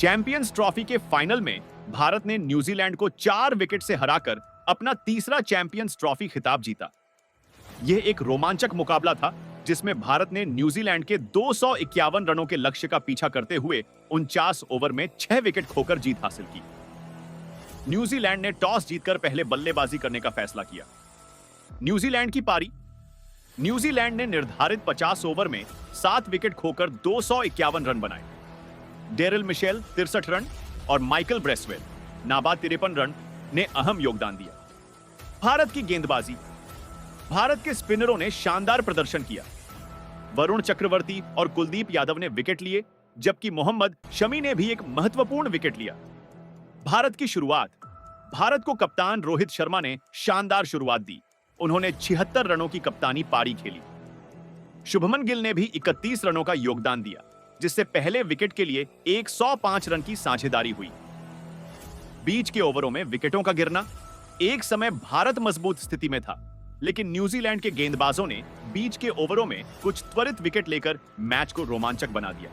Champions trophy के final में भारत ने न्यूजीलैंड को 4 विकेट से हराकर अपना तीसरा चैंपियंस ट्रॉफी खिताब जीता। यह एक रोमांचक मुकाबला था जिसमें भारत ने न्यूजीलैंड के 251 रनों के लक्ष्य का पीछा करते हुए 49 ओवर में 6 विकेट खोकर जीत हासिल की। न्यूजीलैंड ने टॉस जीतकर पहले बल्लेबाजी करने का फैसला किया। न्यूजीलैंड की पारी। न्यूजीलैंड ने निर्धारित 50 ओवर में 7 विकेट खोकर 251 रन बनाए। डेरिल मिशेल 63 रन और माइकल ब्रेसवेल नाबाद 53 रन ने अहम योगदान दिया। भारत की गेंदबाजी। भारत के स्पिनरों ने शानदार प्रदर्शन किया। वरुण चक्रवर्ती और कुलदीप यादव ने विकेट लिए, जबकि मोहम्मद शमी ने भी एक महत्वपूर्ण विकेट लिया। भारत की शुरुआत। भारत को कप्तान रोहित शर्मा ने शानदार शुरुआत दी। उन्होंने 76 रनों की कप्तानी पारी खेली। शुभमन गिल ने भी 31 रनों का योगदान दिया, जिससे पहले विकेट के लिए 105 रन की साझेदारी हुई। बीच के ओवरों में विकेटों का गिरना। एक समय भारत मजबूत स्थिति में था, लेकिन न्यूजीलैंड के गेंदबाजों ने बीच के ओवरों में कुछ त्वरित विकेट लेकर मैच को रोमांचक बना दिया।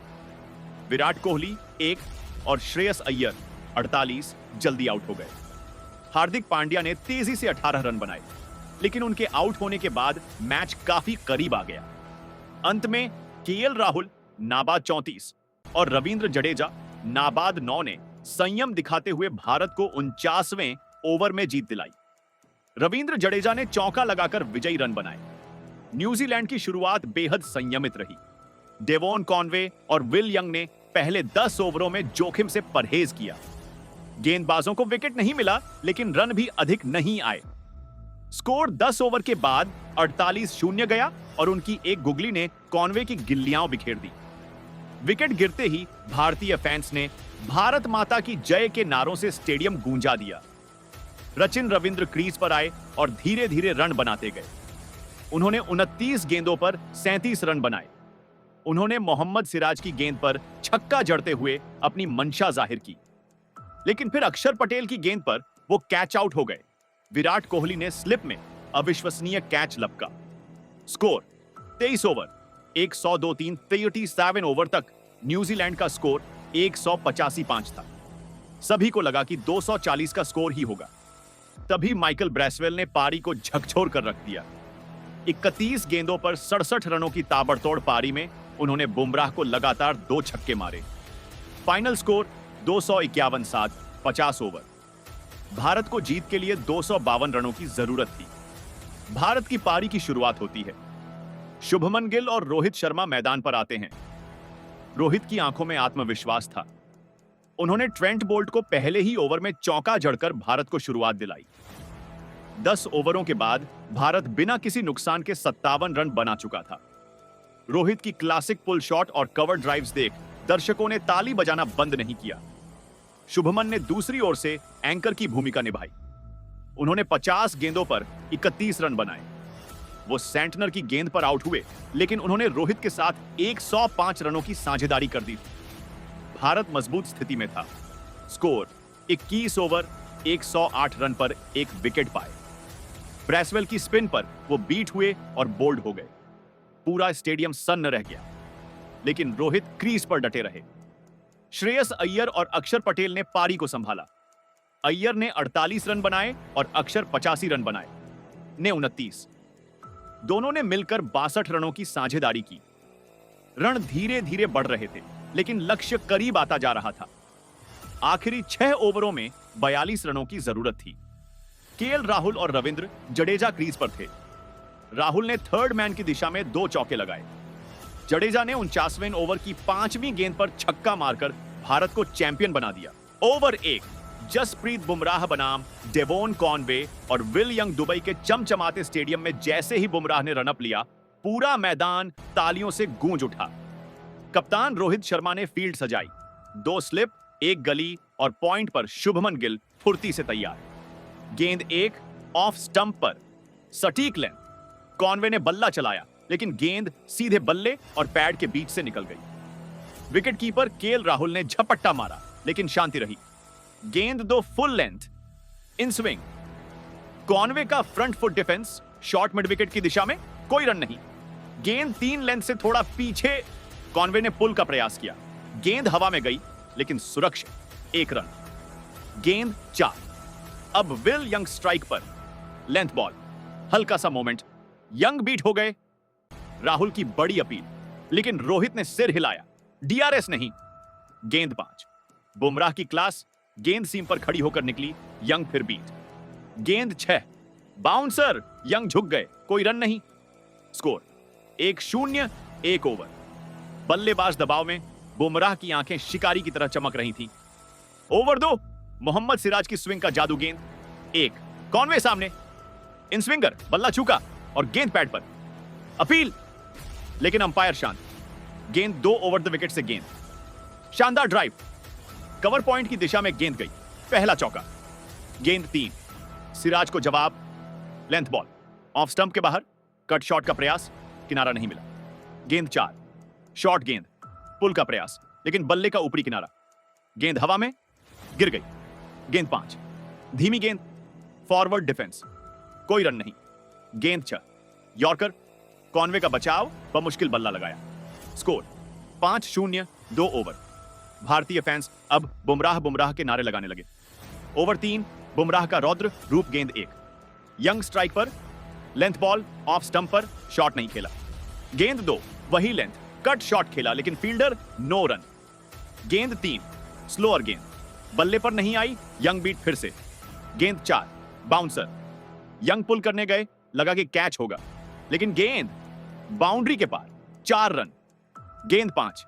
विराट कोहली 1 और श्रेयस अय्यर 48 जल्दी आउट हो गए। हार्दिक पांड्या ने तेजी से 18 रन बनाए, लेकिन उनके आउट होने के बाद मैच काफी करीब आ गया। अंत में केएल राहुल नाबाद 34 और रविंद्र जडेजा नाबाद 9 ने संयम दिखाते हुए भारत को 49वें ओवर में जीत दिलाई। रविंद्र जडेजा ने चौका लगाकर विजयी रन बनाए। न्यूजीलैंड की शुरुआत बेहद संयमित रही। डेवॉन कॉनवे और विल यंग ने पहले 10 ओवरों में जोखिम से परहेज किया। गेंदबाजों को विकेट नहीं मिला, लेकिन रन भी अधिक नहीं आए। स्कोर 10 ओवर के बाद 48-0 गया और उनकी एक गुगली ने कॉनवे की गिल्लियां बिखेर दी। विकेट गिरते ही भारतीय फैंस ने भारत माता की जय के नारों से स्टेडियम गूंजा दिया। सचिन रविंद्र क्रीज पर आए और धीरे धीरे रन बनाते गए। उन्होंने 29 गेंदों पर 37 रन बनाए। उन्होंने मोहम्मद सिराज की गेंद पर छक्का जड़ते हुए अपनी मंशा जाहिर की, लेकिन फिर अक्षर पटेल की गेंद पर वो कैच आउट हो गए। विराट कोहली ने स्लिप में अविश्वसनीय कैच लपका। स्कोर 23 ओवर 102-3 37 ओवर तक न्यूजीलैंड का स्कोर 185 था। सभी को लगा कि 240 का स्कोर ही होगा। तभी माइकल ब्रेसवेल ने पारी को झकझोर कर रख दिया। 31 गेंदों पर 67 रनों की ताबड़तोड़ पारी में उन्होंने बुमराह को लगातार 2 छक्के मारे। Final score 251-7 50 over. भारत को जीत के लिए 252 रनों की जरूरत थी। भारत की पारी की शुरुआत होती है। शुभमन गिल और रोहित शर्मा मैदान पर आते हैं। रोहित की आंखों में आत्मविश्वास था। उन्होंने ट्रेंट बोल्ट को पहले ही ओवर में चौका जड़कर भारत को शुरुआत दिलाई। 10 ओवरों के बाद भारत बिना किसी नुकसान के 57 रन बना चुका था। रोहित की क्लासिक पुल शॉट और कवर ड्राइव्स देख दर्शकों ने ताली बजाना बंद नहीं किया। शुभमन ने दूसरी ओर से एंकर की भूमिका निभाई। उन्होंने 50 गेंदों पर 31 रन बनाए। वो सेंटनर की गेंद पर आउट हुए, लेकिन उन्होंने रोहित के साथ 105 रनों की साझेदारी कर दी थी। भारत मजबूत स्थिति में था। स्कोर 21 ओवर 108 रन पर 1 विकेट पाए। ब्रेसवेल की स्पिन पर वो बीट हुए और बोल्ड हो गए। पूरा स्टेडियम सन्न रह गया, लेकिन रोहित क्रीज पर डटे रहे। श्रेयस अय्यर और अक्षर पटेल ने पारी को संभाला। अय्यर ने 48 रन बनाए और अक्षर 85 रन बनाए ने 29। दोनों ने मिलकर 62 रनों की साझेदारी की। रन धीरे धीरे बढ़ रहे थे, लेकिन लक्ष्य करीब आता जा रहा था। आखिरी 6 ओवरों में 42 रनों की जरूरत थी। केएल राहुल और रविंद्र जडेजा क्रीज पर थे। राहुल ने थर्ड मैन की दिशा में 2 चौके लगाए। जडेजा ने 49वें ओवर की 5वीं गेंद पर छक्का मारकर भारत को चैंपियन बना दिया। ओवर 1 जसप्रीत बुमराह बनाम डेवॉन कॉनवे और विल यंग दुबई के चमचमाते स्टेडियम में जैसे ही बुमराह ने रनअप लिया, पूरा मैदान तालियों से गूंज उठा। कप्तान रोहित शर्मा ने फील्ड सजाई। 2 स्लिप, 1 गली और पॉइंट पर शुभमन गिल फुर्ती से तैयार। गेंद 1 ऑफ स्टंप पर सटीक लेंथ। कॉनवे ने बल्ला चलाया, लेकिन गेंद सीधे बल्ले और पैड के बीच से निकल गई। विकेटकीपर केएल राहुल ने झपट्टा मारा, लेकिन शांति रही। गेंद 2 full length in swing. Conway का front foot defence short mid wicket की दिशा में, कोई रन नहीं। गेंद 3 लेंथ से थोड़ा पीछे। कॉनवे ने पुल का प्रयास किया। गेंद हवा में गई, लेकिन सुरक्षित, 1 रन। गेंद 4। अब विल यंग स्ट्राइक पर, लेंथ बॉल, हल्का सा मोमेंट, यंग बीट हो गए। राहुल की बड़ी अपील, लेकिन रोहित ने सिर हिलाया, डीआरएस नहीं। गेंद 5। बुमराह की क्लास, गेंद सीम पर खड़ी होकर निकली, यंग फिर बीट। गेंद 6। बाउंसर, यंग झुक गए, कोई रन नहीं। Score 1-0, 1 over. बल्लेबाज दबाव में, बुमराह की आंखें शिकारी की तरह चमक रही थीं। ओवर 2, मोहम्मद सिराज की स्विंग का जादू गेंद, 1। कॉनवे सामने, इन स्विंगर, बल्ला चूका और गेंद पैड पर। अपील, लेकिन अंपायर शांत। गेंद 2 ओवर द विकेट से गेंद। शानदार ड्राइव, कवर पॉइंट की दिशा में गेंद गई, पहला चौका। गेंद 3, सिराज को जवाब, लेंथ बॉल, ऑफ स्टंप के बाहर, कट शॉट का प्रयास, किनारा नहीं मिला। गेंद 4, शॉर्ट गेंद, पुल का प्रयास, लेकिन बल्ले का ऊपरी किनारा। गेंद हवा में गिर गई। गेंद 5, धीमी गेंद, फॉरवर्ड डिफेंस, कोई रन नहीं। गेंद 6, यॉर्कर, कॉनवे का बचाव, बमुश्किल बल्ला लगाया। Score 5-0, 2 over. भारतीय फैंस अब बुमराह के नारे लगाने लगे। ओवर 3, बुमराह का रौद्र रूप, गेंद 1। यंग स्ट्राइक पर, लेंथ बॉल, ऑफ स्टंप पर, शॉट नहीं खेला। गेंद 2, वही लेंथ, कट शॉट खेला, लेकिन फील्डर नो रन। गेंद 3, स्लोअर गेंद, बल्ले पर नहीं आई, यंग बीट फिर से। गेंद 4, बाउंसर, यंग पुल करने गए, लगा कि कैच होगा, लेकिन गेंद बाउंड्री के पार, 4 रन। गेंद 5,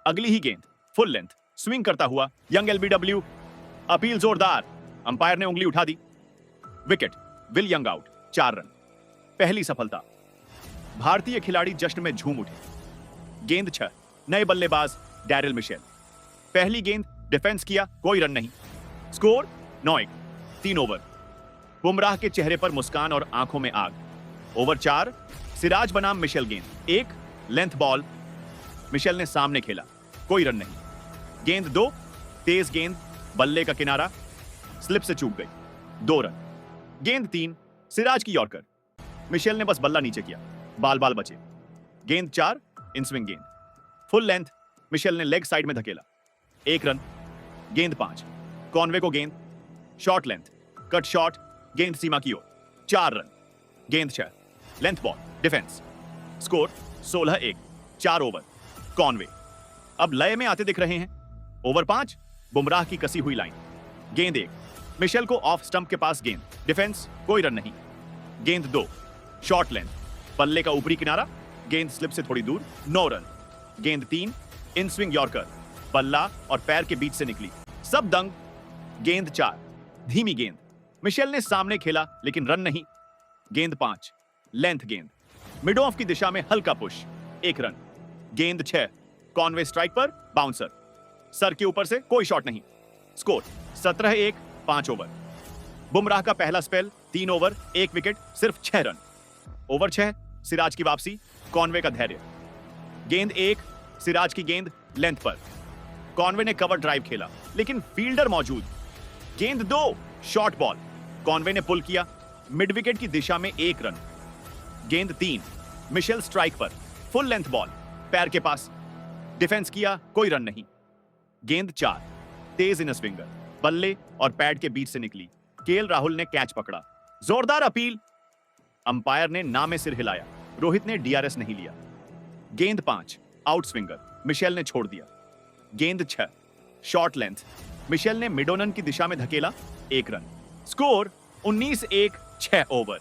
अगली ही गेंद, फुल लेंथ, स्विंग करता हुआ, यंग एलबीडब्ल्यू। अपील जोरदार, अंपायर ने उंगली उठा दी। Wicket, Will Young out, 4 run. पहली सफलता। भारतीय खिलाड़ी जश्न में झूम उठे। गेंद 6, नए बल्लेबाज डैरिल मिशेल। पहली गेंद डिफेंस किया, कोई रन नहीं। Score 9-1, 3 over. बुमराह के चेहरे पर मुस्कान और आंखों में आग। ओवर 4, सिराज बनाम मिशेल गेंद, 1, लेंथ बॉल, मिशेल ने सामने खेला, कोई रन नहीं। गेंद 2, तेज गेंद, बल्ले का किनारा, स्लिप से चूक गई, 2 रन। गेंद 3, सिराज की यॉर्कर, मिशेल ने बस बल्ला नीचे किया, बाल बाल बचे। गेंद 4, इन स्विंग गेंद, फुल लेंथ, मिशेल ने लेग साइड में धकेला, 1 रन। गेंद 5, कॉनवे को गेंद, शॉर्ट लेंथ, कट शॉट, गेंद सीमा की ओर, 4 रन। गेंद 6, length ball, defence. Score 16-1, 4 over. Conway अब लय में आते दिख रहे हैं। ओवर 5, बुमराह की कसी हुई लाइन। गेंद 1, मिशेल को ऑफ स्टंप के पास गेंद, डिफेंस, कोई रन नहीं। गेंद 2, शॉर्ट लेंथ, बल्ले का ऊपरी किनारा, गेंद स्लिप से थोड़ी दूर, 9 रन। गेंद 3, इन स्विंग यॉर्कर, बल्ला और पैर के बीच से निकली, सब दंग। गेंद 4, धीमी गेंद, मिशेल ने सामने खेला, लेकिन रन नहीं। गेंद 5, लेंथ गेंद, मिड ऑफ की दिशा में हल्का पुश, 1 रन। गेंद 6, कॉनवे स्ट्राइक पर, बाउंसर, सर के ऊपर से, कोई शॉट नहीं। Score 17-1, 5 over. बुमराह का पहला स्पेल, 3 ओवर, 1 विकेट, सिर्फ 6 रन। ओवर 6, सिराज की वापसी, कॉनवे का धैर्य। गेंद 1, सिराज की गेंद, लेंथ पर, कॉनवे ने कवर ड्राइव खेला, लेकिन फील्डर मौजूद। गेंद 2, शॉर्ट बॉल, कॉनवे ने पुल किया, मिड विकेट की दिशा में, 1 रन। गेंद 3, मिशेल स्ट्राइक पर, फुल लेंथ बॉल, पैर के पास, डिफेंस किया, कोई रन नहीं। गेंद 4, तेज इन स्विंगर, बल्ले और पैड के बीच से निकली, केएल राहुल ने कैच पकड़ा। जोरदार अपील, अंपायर ने ना में सिर हिलाया, रोहित ने डीआरएस नहीं लिया। गेंद 5, आउट स्विंगर, मिशेल ने छोड़ दिया। गेंद 6, शॉर्ट लेंथ, मिशेल ने मिडोनन की दिशा में धकेला, 1 रन। Score 19-1, 6 over.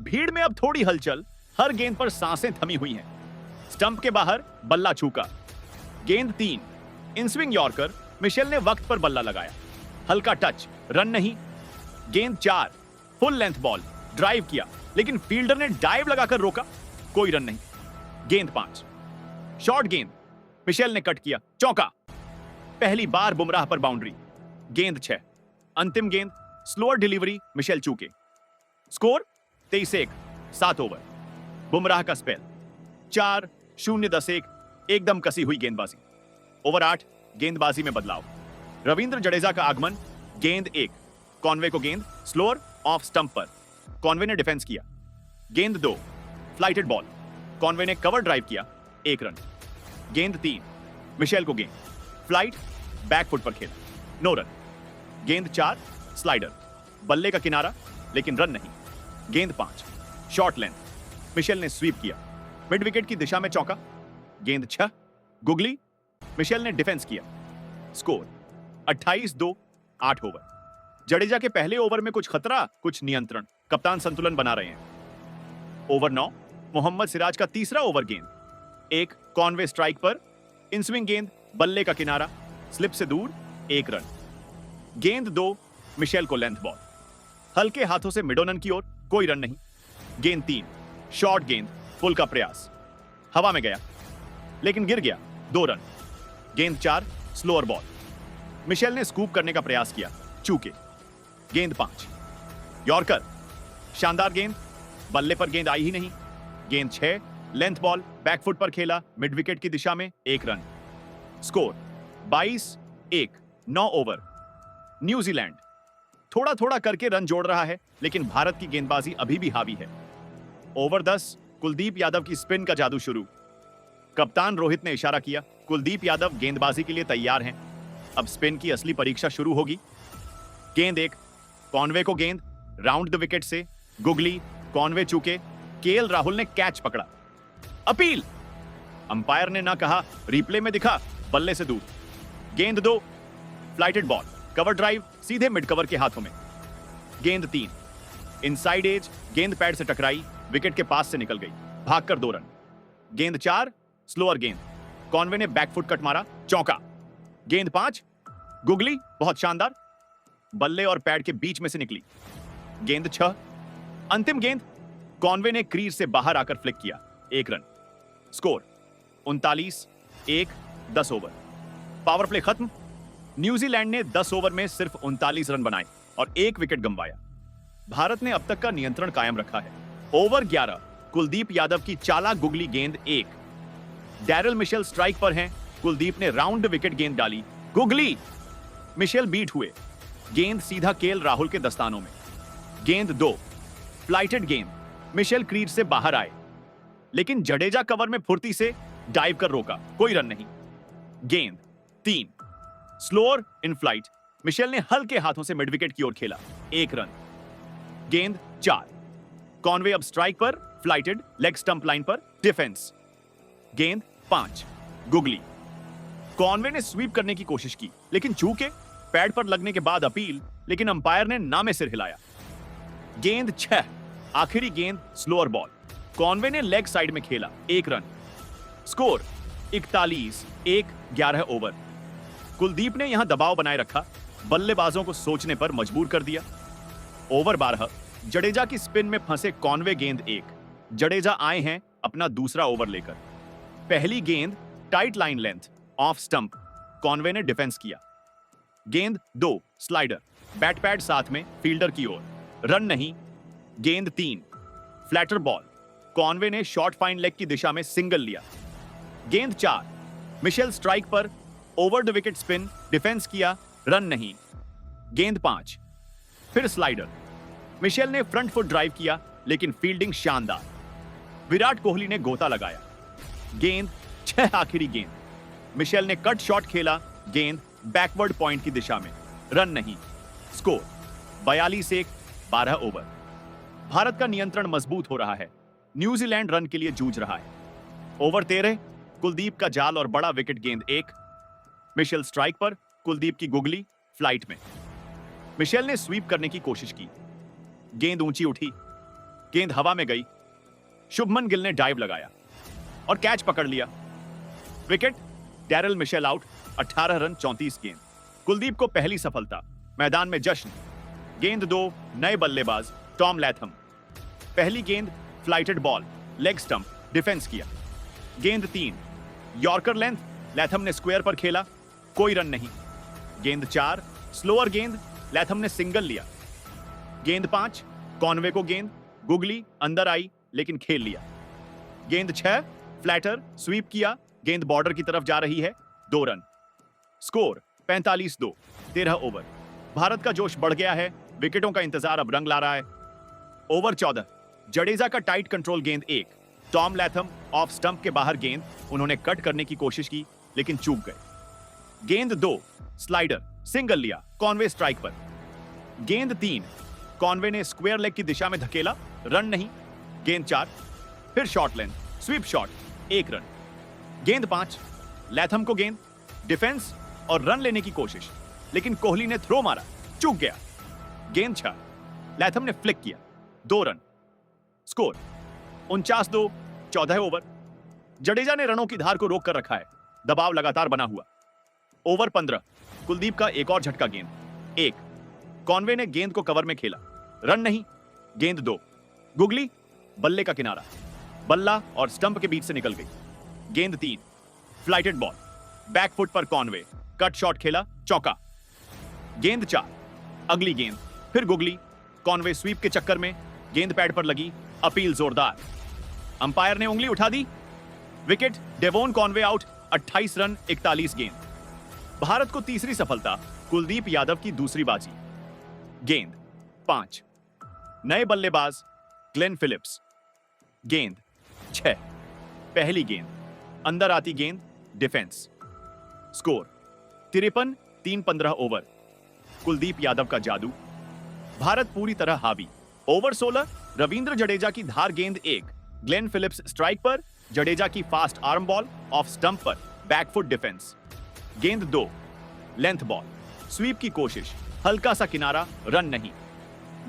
भीड़ में अब थोड़ी हलचल, हर गेंद पर सांसें थमी हुई हैं। स्टंप के बाहर, बल्ला छूका। गेंद 3, इन स्विंग यॉर्कर, मिशेल ने वक्त पर बल्ला लगाया, हल्का टच, रन नहीं। गेंद 4, फुल लेंथ बॉल, ड्राइव किया, लेकिन फील्डर ने डाइव लगाकर रोका, कोई रन नहीं। गेंद 5, शॉर्ट गेंद, मिशेल ने कट किया, चौका। पहली बार बुमराह पर बाउंड्री। गेंद 6, अंतिम गेंद, स्लोअर डिलीवरी, मिशेल चूके। Score 23-1, 7 over. बुमराह का स्पेल, 4-0-10-1, एकदम कसी हुई गेंदबाजी। ओवर 8, गेंदबाजी में बदलाव। रविंद्र जडेजा का आगमन। गेंद 1, कॉनवे को गेंद, स्लोअर, ऑफ स्टंप पर, कॉनवे ने डिफेंस किया। गेंद 2, फ्लाइटेड बॉल, कॉनवे ने कवर ड्राइव किया, 1 रन। गेंद 3, मिशेल को गेंद, फ्लाइट, बैक फुट पर खेला, नो रन। गेंद 4 स्लाइडर, बल्ले का किनारा लेकिन रन नहीं। गेंद 5 शॉर्ट लेंथ, मिशेल ने स्वीप किया, मिड विकेट की दिशा में चौका। गेंद 6 गुगली, मिशेल ने डिफेंस किया। Score 28-2 8 over. जडेजा के पहले ओवर में कुछ खतरा कुछ नियंत्रण, कप्तान संतुलन बना रहे हैं। ओवर 9 मोहम्मद सिराज का तीसरा ओवर। गेंद 1 कॉनवे स्ट्राइक पर, इन स्विंग गेंद, बल्ले का किनारा, स्लिप से दूर, 1 रन। गेंद 2 मिशेल को लेंथ बॉल, हल्के हाथों से मिडोनन की ओर, कोई रन नहीं। गेंद 3 शॉर्ट गेंद, पुल का प्रयास, हवा में गया लेकिन गिर गया, 2 रन। गेंद 4 स्लोअर बॉल, मिशेल ने स्कूप करने का प्रयास किया, चूके। गेंद 5 यॉर्कर, शानदार गेंद, बल्ले पर गेंद आई ही नहीं। गेंद 6 लेंथ बॉल, बैकफुट पर खेला, मिड विकेट की दिशा में, 1 रन। Score 22-1 9 over. न्यूजीलैंड थोड़ा थोड़ा करके रन जोड़ रहा है लेकिन भारत की गेंदबाजी अभी भी हावी है। ओवर 10 कुलदीप यादव की स्पिन का जादू शुरू। कप्तान रोहित ने इशारा किया, कुलदीप यादव गेंदबाजी के लिए तैयार हैं। अब स्पिन की असली परीक्षा शुरू होगी। गेंद 1 कॉनवे को गेंद, राउंड द विकेट से, गुगली, कॉनवे चूके, केएल राहुल ने कैच पकड़ा। अपील, अंपायर ने ना कहा, रिप्ले में दिखा, बल्ले से दूर। गेंद 2 फ्लाइटेड बॉल, कवर ड्राइव, सीधे मिड कवर के हाथों में। गेंद 3 इनसाइड एज, गेंद पैड से टकराई, विकेट के पास से निकल गई, भागकर 2 रन। गेंद 4 स्लोअर गेंद, कॉनवे ने बैकफुट कट मारा, चौका। गेंद 5 गुगली, बहुत शानदार, बल्ले और पैड के बीच में से निकली। गेंद 6 अंतिम गेंद, कॉनवे ने क्रीज से बाहर आकर फ्लिक किया, 1 run. Score 39-1 10 over. Power play खत्म। न्यूजीलैंड ने 10 ओवर में सिर्फ 39 रन बनाए और 1 विकेट गंवाया। भारत ने अब तक का नियंत्रण कायम रखा है। ओवर 11 कुलदीप यादव की चालाक गुगली गेंद 1, डैरिल मिशेल स्ट्राइक पर हैं, कुलदीप ने राउंड विकेट गेंद डाली, गुगली, मिशेल बीट हुए, गेंद सीधा केएल राहुल के दस्तानों में। गेंद 2 फ्लाइटेड गेंद, मिशेल क्रीज से बाहर आए लेकिन जडेजा कवर में फुर्ती से डाइव कर रोका, कोई रन नहीं। गेंद 3 स्लोअर इन फ्लाइट, मिशेल ने हल्के हाथों से मिड विकेट की ओर खेला, 1 रन। गेंद 4 कॉनवे अब स्ट्राइक पर, फ्लाइटेड, लेग स्टंप लाइन पर, डिफेंस। गेंद 5 गुगली, कॉनवे ने स्वीप करने की कोशिश की लेकिन चूके, पैड पर लगने के बाद अपील, लेकिन अंपायर ने ना में सिर हिलाया। गेंद 6 आखिरी गेंद स्लोअर बॉल, कॉनवे ने लेग साइड में खेला, 1 रन। Score 41-1 11 over. कुलदीप ने यहां दबाव बनाए रखा, बल्लेबाजों को सोचने पर मजबूर कर दिया। ओवर 12 जडेजा की स्पिन में फंसे कॉनवे, गेंद 1, जडेजा आए हैं अपना दूसरा ओवर लेकर। पहली गेंद tight line length, off stump, Conway ने डिफेंस किया। गेंद 2 स्लाइडर, बैट पैड साथ में, फील्डर की ओर, रन नहीं। गेंद 3 फ्लैटर बॉल, कॉनवे ने शॉर्ट फाइन लेग की दिशा में सिंगल लिया। गेंद 4 मिशेल स्ट्राइक पर, over the wicket spin, defence किया, रन नहीं। गेंद 5 फिर स्लाइडर, मिशेल ने फ्रंट फुट ड्राइव किया लेकिन फील्डिंग शानदार, विराट कोहली ने गोता लगाया। गेंद 6 आखिरी गेंद, मिशेल ने कट शॉट खेला, गेंद बैकवर्ड पॉइंट की दिशा में, रन नहीं। Score 42-1 12 over. भारत का नियंत्रण मजबूत हो रहा है, न्यूजीलैंड रन के लिए जूझ रहा है। ओवर 13 कुलदीप का जाल और बड़ा विकेट, गेंद 1, मिशेल स्ट्राइक पर, कुलदीप की गुगली फ्लाइट में, मिशेल ने स्वीप करने की कोशिश की, गेंद ऊंची उठी, गेंद हवा में गई, शुभमन गिल ने डाइव लगाया और कैच पकड़ लिया, wicket. Daryl Mitchell out, 18 run 34 गेंद। कुलदीप को पहली सफलता, मैदान में जश्न। गेंद 2 नए बल्लेबाज टॉम लैथम, पहली गेंद flighted ball, leg stump, defence किया। गेंद 3 यॉर्कर लेंथ, लैथम ने स्क्वायर पर खेला, कोई रन नहीं। गेंद 4 स्लोअर गेंद, लैथम ने सिंगल लिया। गेंद 5 कॉनवे को गेंद, गुगली अंदर आई लेकिन खेल लिया। गेंद 6 फ्लैटर, स्वीप किया, गेंद बॉर्डर की तरफ जा रही है, 2 रन। Score 45-2 13 over. भारत का जोश बढ़ गया है, विकेटों का इंतजार अब रंग ला रहा है। ओवर 14 जडेजा का टाइट कंट्रोल, गेंद 1, टॉम लैथम ऑफ स्टंप के बाहर गेंद, उन्होंने कट करने की कोशिश की लेकिन चूक गए। गेंद 2 स्लाइडर सिंगल लिया कॉनवे स्ट्राइक पर। गेंद 3 कॉनवे ने स्क्वायर लेग की दिशा में धकेला, रन नहीं। गेंद 4 फिर short length sweep shot, 1 run. गेंद 5 लैथम को गेंद, डिफेंस और रन लेने की कोशिश, लेकिन कोहली ने थ्रो मारा, चूक गया। गेंद 6 लैथम ने फ्लिक किया, 2 रन। Score 49-2, 14 over. जडेजा ने रनों की धार को रोक कर रखा है, दबाव लगातार बना हुआ। ओवर 15 कुलदीप का एक और झटका गेंद, 1। कॉनवे ने गेंद को कवर में खेला, रन नहीं। गेंद 2 गुगली बल्ले का किनारा, बल्ला और स्टंप के बीच से निकल गई। गेंद 3 फ्लाइटेड बॉल, बैक फुट पर कॉनवे कट शॉट खेला, चौका। गेंद 4 अगली गेंद फिर गुगली, कॉनवे स्वीप के चक्कर में गेंद पैड पर लगी, अपील जोरदार। अंपायर ने उंगली उठा दी, wicket. Devon Conway out, 28 run 41 गेंद। भारत को तीसरी सफलता, कुलदीप यादव की दूसरी बाजी। गेंद 5 नए बल्लेबाज ग्लेन फिलिप्स। गेंद 6 पहली गेंद अंदर आती गेंद, defence. Score 53-3-15 over. Kuldeep Yadav का जादू, भारत पूरी तरह हावी। ओवर 16 रविंद्र जडेजा की धार गेंद 1, ग्लेन फिलिप्स स्ट्राइक पर, जडेजा की fast arm ball off stump पर, बैकफुट डिफेंस। गेंद 2 लेंथ बॉल, स्वीप की कोशिश, हल्का सा किनारा, रन नहीं।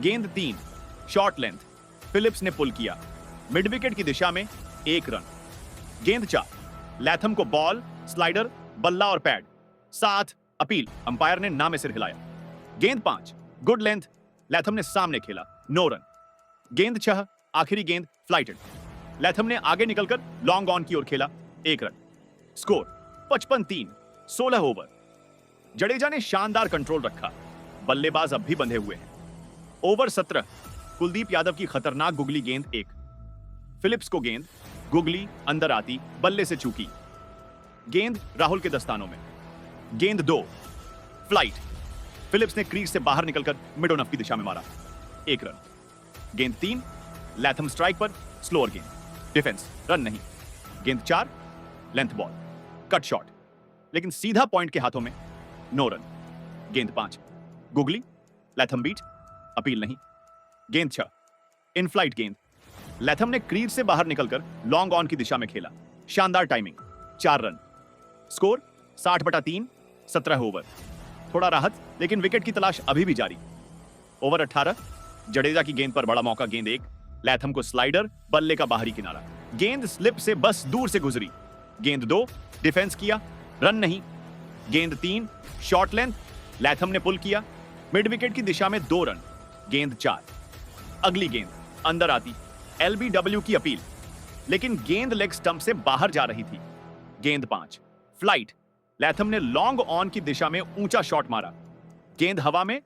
गेंद 3 शॉर्ट लेंथ, फिलिप्स ने पुल किया, मिड विकेट की दिशा में, 1 रन। गेंद 4 लैथम को बॉल, स्लाइडर, बल्ला और पैड, 7 अपील, अंपायर ने नामे सिर हिलाया। गेंद 5 गुड लेंथ, लैथम ने सामने खेला, 9 रन। गेंद 6 आखिरी गेंद फ्लाइटेड, लैथम ने आगे निकलकर लॉन्ग ऑन की ओर खेला, 1 रन। Score 55-3, 16 over. जडेजा ने शानदार कंट्रोल रखा, बल्लेबाज अब भी बंधे हुए हैं। ओवर 17 कुलदीप यादव की खतरनाक गुगली गेंद 1, फिलिप्स को गेंद, गुगली अंदर आती, बल्ले से चूकी। गेंद राहुल के दस्तानों में। गेंद 2 फ्लाइट, फिलिप्स ने क्रीज से बाहर निकलकर मिड ऑन अप की दिशा में मारा, 1 रन। गेंद 3 लैथम स्ट्राइक पर, स्लोअर गेंद, डिफेंस, रन नहीं। गेंद 4 लेंथ बॉल, कट शॉट, लेकिन सीधा पॉइंट के हाथों में, 9 रन। गेंद 5 गुगली, लैथम बीट, अपील नहीं। गेंद 6 इन फ्लाइट गेंद, लैथम ने क्रीज से बाहर निकलकर लॉन्ग ऑन की दिशा में खेला, शानदार टाइमिंग, 4 रन। Score 60/3, 17 over. थोड़ा राहत, लेकिन विकेट की तलाश अभी भी जारी। ओवर 18 जडेजा की गेंद पर बड़ा मौका, गेंद 1 लैथम को स्लाइडर, बल्ले का बाहरी किनारा, गेंद स्लिप से बस दूर से गुजरी। गेंद 2 डिफेंस किया, रन नहीं। गेंद 3 शॉर्ट लेंथ, लैथम ने पुल किया, मिड विकेट की दिशा में, 2 रन। गेंद 4 अगली गेंद अंदर आती, एलबीडब्ल्यू की अपील, लेकिन गेंद लेग स्टंप से बाहर जा रही थी। गेंद 5 फ्लाइट, लैथम ने लॉन्ग ऑन की दिशा में ऊंचा शॉट मारा, गेंद हवा में,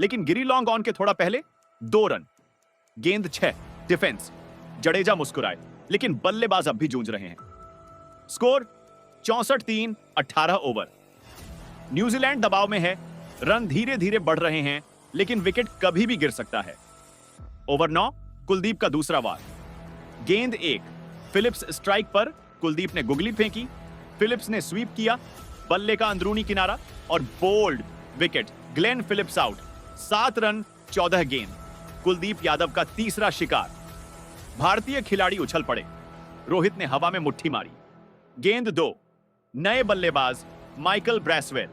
लेकिन गिरी लॉन्ग ऑन के थोड़ा पहले, 2 रन। गेंद 6 डिफेंस, जडेजा मुस्कुराए, लेकिन बल्लेबाज अब भी जूझ रहे हैं। Score 64-3, 18 over. न्यूजीलैंड दबाव में है, रन धीरे धीरे बढ़ रहे हैं, लेकिन विकेट कभी भी गिर सकता है। ओवर 9 कुलदीप का दूसरा वार। गेंद 1 फिलिप्स स्ट्राइक पर, कुलदीप ने गुगली फेंकी, फिलिप्स ने स्वीप किया, बल्ले का अंदरूनी किनारा और bowled wicket, Glenn Phillips out, 7 run 14 गेंद। कुलदीप यादव का तीसरा शिकार। भारतीय खिलाड़ी उछल पड़े, रोहित ने हवा में मुट्ठी मारी। गेंद 2 नए बल्लेबाज माइकल ब्रैसवेल,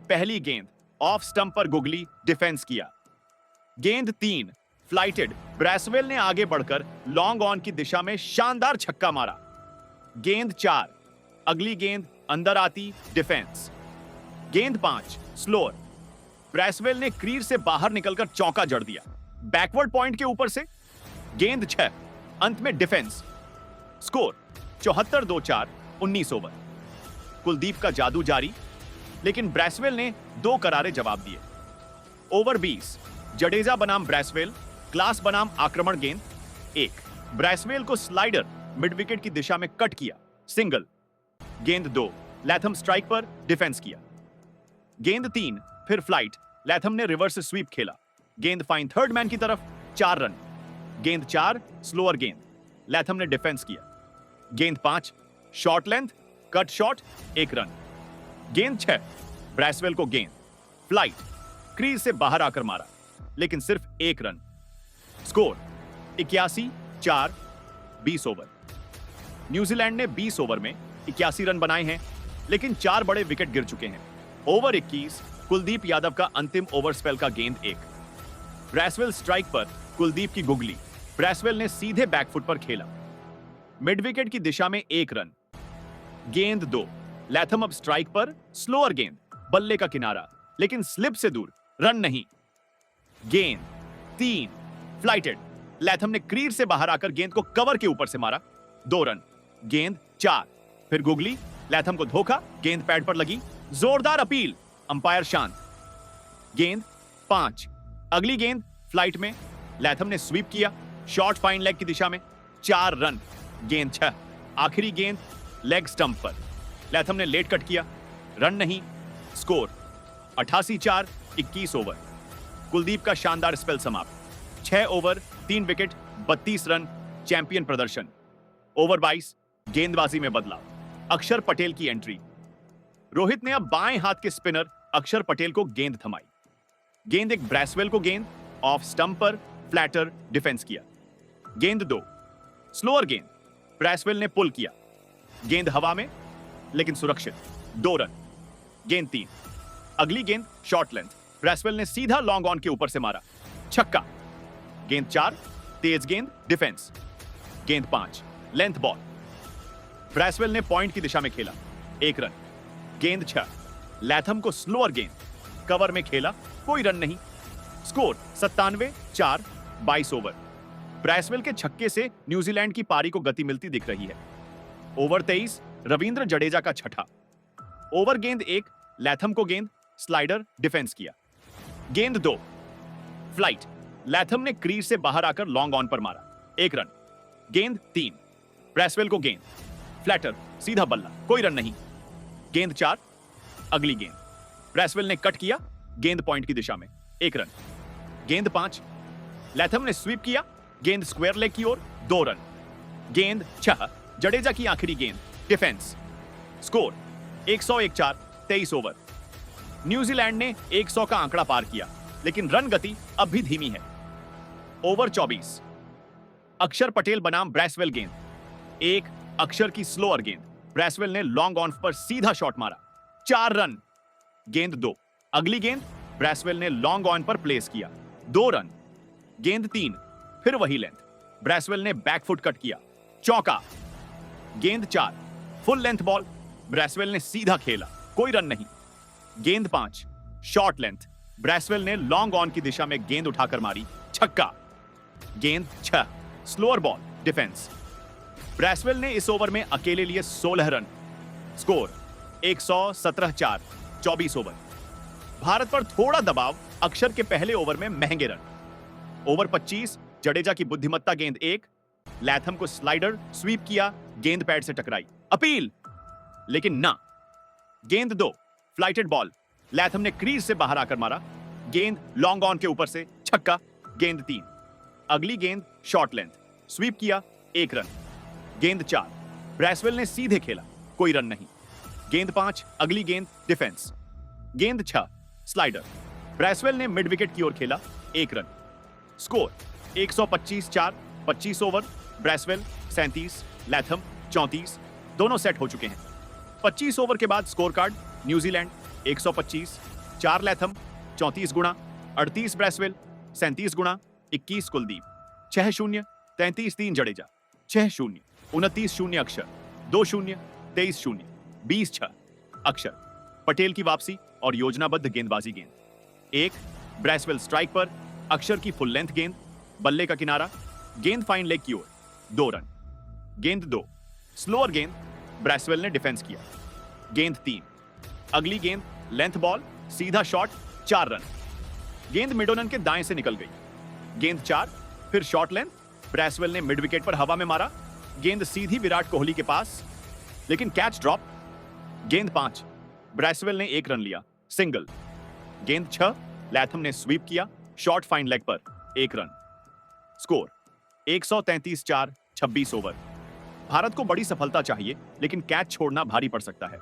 पहली गेंद ऑफ स्टंप पर गुगली, डिफेंस किया। गेंद 3 फ्लाइटेड, ब्रैसवेल ने आगे बढ़कर लॉन्ग ऑन की दिशा में शानदार छक्का मारा। गेंद 4 अगली गेंद अंदर आती, डिफेंस। गेंद 5 स्लोअर, ब्रैसवेल ने क्रीज से बाहर निकलकर चौका जड़ दिया, बैकवर्ड पॉइंट के ऊपर से। गेंद 6 अंत में डिफेंस। Score 74-2-4, 19 over. कुलदीप का जादू जारी, लेकिन ब्रैसवेल ने 2 करारे जवाब दिए। ओवर 20 जडेजा बनाम ब्रैसवेल, क्लास बनाम आक्रमण गेंद 1, ब्रैसवेल को स्लाइडर मिड विकेट की दिशा में कट किया, सिंगल। गेंद 2 लैथम स्ट्राइक पर, डिफेंस किया। गेंद 3 फिर फ्लाइट, लैथम ने रिवर्स स्वीप खेला, गेंद फाइन थर्ड मैन की तरफ, 4 रन। गेंद 4 स्लोअर गेंद, लैथम ने डिफेंस किया। गेंद 5 short length, cut shot, 1 run. गेंद 6, ब्रैसवेल को गेंद, फ्लाइट, क्रीज से बाहर आकर मारा, लेकिन सिर्फ 1 रन। Score 81-4, 20 over. न्यूजीलैंड ने 20 ओवर में 81 रन बनाए हैं, लेकिन 4 बड़े विकेट गिर चुके हैं। ओवर 21, कुलदीप यादव का अंतिम ओवर स्पेल का गेंद 1, ब्रैसवेल स्ट्राइक पर कुलदीप की गुगली, ब्रैसवेल ने सीधे बैकफुट पर खेला, मिड विकेट की दिशा में 1 रन। गेंद 2, लैथम अब स्ट्राइक पर, स्लोअर गेंद, बल्ले का किनारा, लेकिन स्लिप से दूर, रन नहीं। गेंद 3, फ्लाइटेड, लैथम ने क्रीज से बाहर आकर गेंद को कवर के ऊपर से मारा, 2 रन। गेंद 4, फिर गुगली, लैथम को धोखा, गेंद पैड पर लगी, जोरदार अपील, अंपायर शांत। गेंद 5, अगली गेंद फ्लाइट में, लैथम ने स्वीप किया, शॉर्ट फाइन लेग की दिशा में, 4 रन। गेंद 6, आखिरी गेंद लेग स्टंप पर, लैथम ने लेट कट किया, रन नहीं। Score 88-4, 21 over. कुलदीप का शानदार स्पेल समाप्त, 6 ओवर 3 विकेट 32 रन, चैंपियन प्रदर्शन। ओवर 22, गेंदबाजी में बदलाव, अक्षर पटेल की एंट्री। रोहित ने अब बाएं हाथ के स्पिनर अक्षर पटेल को गेंद थमाई। गेंद 1, ब्रैसवेल को गेंद, ऑफ स्टंप पर, फ्लैटर, डिफेंस किया। गेंद 2, स्लोअर गेंद, ब्रैसवेल ने पुल किया, गेंद हवा में लेकिन सुरक्षित, 2 रन। गेंद 3, अगली गेंद शॉर्ट लेंथ, ब्रैसवेल ने सीधा लॉन्ग ऑन के ऊपर से मारा, छक्का। गेंद 4, तेज गेंद, डिफेंस। गेंद 5, लेंथ बॉल, ब्रैसवेल ने पॉइंट की दिशा में खेला, 1 रन। गेंद 6, लैथम को स्लोअर गेंद, कवर में खेला, कोई रन नहीं। Score 97-4, 22 over. ब्रैसवेल के छक्के से न्यूजीलैंड की पारी को गति मिलती दिख रही है। ओवर 23, रविंद्र जडेजा का छठा ओवर। गेंद 1, लैथम को गेंद, स्लाइडर, डिफेंस किया। गेंद 2, फ्लाइट, लैथम ने क्रीज से बाहर आकर लॉन्ग ऑन पर मारा, 1 रन। गेंद 3, ब्रैसवेल को गेंद, फ्लैटर, सीधा बल्ला, कोई रन नहीं। गेंद 4, अगली गेंद, ब्रैसवेल ने कट किया, गेंद पॉइंट की दिशा में, 1 रन। गेंद 5, लैथम ने स्वीप किया, गेंद स्क्वायर लेग की ओर, 2 रन। गेंद 6, जडेजा की आखिरी गेंद, डिफेंस। Score 101-4, 23 over. न्यूजीलैंड ने 100 का आंकड़ा पार किया, लेकिन रन गति अब भी धीमी है। ओवर 24, अक्षर पटेल बनाम ब्रैसवेल गेंद, 1, अक्षर की स्लोअर गेंद, ब्रैसवेल ने लॉन्ग ऑन पर सीधा शॉट मारा, 4 रन। गेंद 2, अगली गेंद, ब्रैसवेल ने लॉन्ग ऑन पर प्लेस किया, 2 रन। गेंद 3, फिर वही लेंथ, ब्रैसवेल ने बैकफुट कट किया, चौका। गेंद 4, फुल लेंथ बॉल, ब्रैसवेल ने सीधा खेला, कोई रन नहीं। गेंद 5, शॉर्ट लेंथ, ब्रैसवेल ने लॉन्ग ऑन की दिशा में गेंद उठाकर मारी, छक्का। गेंद 6, स्लोअर बॉल, डिफेंस। ब्रैसवेल ने इस ओवर में अकेले लिए 16 रन। Score 117-4, 24 over. भारत पर थोड़ा दबाव, अक्षर के पहले ओवर में महंगे रन। ओवर 25, जडेजा की बुद्धिमत्ता, गेंद 1, लैथम को स्लाइडर, स्वीप किया, गेंद पैड से टकराई, अपील, लेकिन ना। गेंद 2, फ्लाइटेड बॉल, लैथम ने क्रीज से बाहर आकर मारा, गेंद लॉन्ग ऑन के ऊपर से, छक्का। गेंद 3, अगली गेंद शॉर्ट लेंथ, स्वीप किया, 1 रन। गेंद 4, ब्रैसवेल ने सीधे खेला, कोई रन नहीं। गेंद 5, अगली गेंद, डिफेंस। गेंद 6, स्लाइडर, ब्रैसवेल ने मिड विकेट की ओर खेला, 1 run. Score 125-4, 25 over. Bracewell 37, Latham 34, दोनों सेट हो चुके हैं। 25 ओवर के बाद स्कोर कार्ड, न्यूजीलैंड 125, 4 लैथम, 34 गुणा, 38 ब्रैसवेल, 37 गुणा, 21 कुलदीप, 6-0, 33-3 जडेजा, 6-0, 29-0 अक्षर, 2-0, 23-0, 20-6 अक्षर। पटेल की वापसी और योजनाबद्ध गेंदबाजी गेंद, 1, ब्रैसवेल स्ट्राइक पर, अक्षर की फुल लेंथ गेंद, बल्ले का किनारा, गेंद फाइन लेग की ओर, 2 रन। गेंद 2, स्लोअर गेंद, ब्रैसवेल ने डिफेंस किया। गेंद 3, अगली गेंद लेंथ बॉल, सीधा शॉट, 4 रन। गेंद मिडोनन के दाएं से निकल गई। गेंद 4, फिर शॉर्ट लेंथ, ब्रैसवेल ने मिड विकेट पर हवा में मारा, गेंद सीधी विराट कोहली के पास, लेकिन कैच ड्रॉप। गेंद 5, ब्रैसवेल ने 1 रन लिया, सिंगल। गेंद 6, लैथम ने स्वीप किया, शॉर्ट फाइन लेग पर, 1 रन। Score 133-4, 26 over. भारत को बड़ी सफलता चाहिए, लेकिन कैच छोड़ना भारी पड़ सकता है।